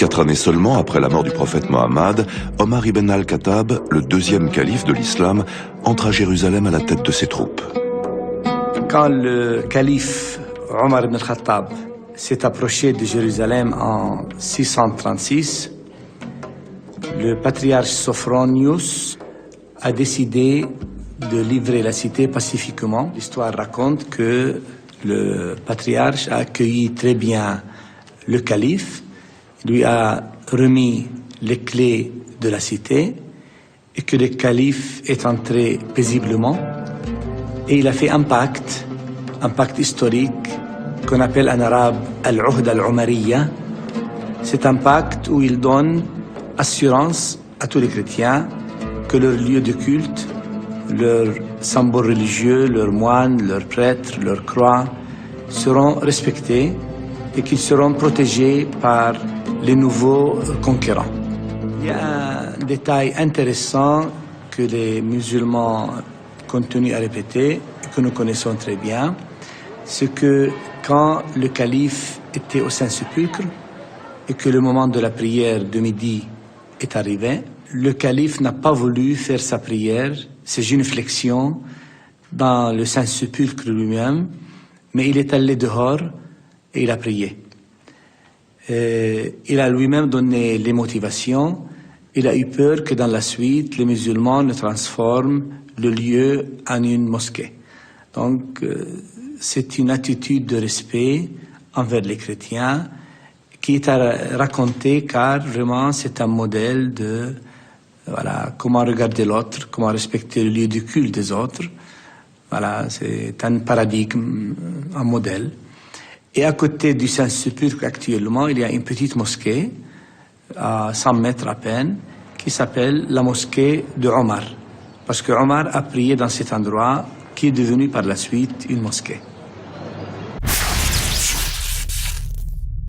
4 années seulement après la mort du prophète Mohammed, Omar ibn al-Khattab, le deuxième calife de l'islam, entre à Jérusalem à la tête de ses troupes. Quand le calife Omar ibn al-Khattab s'est approché de Jérusalem en 636, le patriarche Sophronius a décidé de livrer la cité pacifiquement. L'histoire raconte que le patriarche a accueilli très bien le calife, lui a remis les clés de la cité et que le calife est entré paisiblement et il a fait un pacte historique qu'on appelle en arabe al-Uhd al-Umariya. C'est un pacte où il donne assurance à tous les chrétiens que leurs lieux de culte, leurs symboles religieux, leurs moines, leurs prêtres, leurs croix seront respectés et qu'ils seront protégés par les nouveaux conquérants. Il y a un détail intéressant que les musulmans continuent à répéter et que nous connaissons très bien, c'est que quand le calife était au Saint-Sépulcre et que le moment de la prière de midi est arrivé, le calife n'a pas voulu faire sa prière, ses génuflexions, dans le Saint-Sépulcre lui-même, mais il est allé dehors et il a prié. Il a lui-même donné les motivations. Il a eu peur que dans la suite, les musulmans ne transforment le lieu en une mosquée. Donc, c'est une attitude de respect envers les chrétiens qui est à raconter car vraiment c'est un modèle de comment regarder l'autre, comment respecter le lieu du culte des autres. Voilà, c'est un paradigme, un modèle. Et à côté du Saint-Sépulcre actuellement, il y a une petite mosquée à 100 mètres à peine qui s'appelle la mosquée de Omar. Parce que Omar a prié dans cet endroit qui est devenu par la suite une mosquée.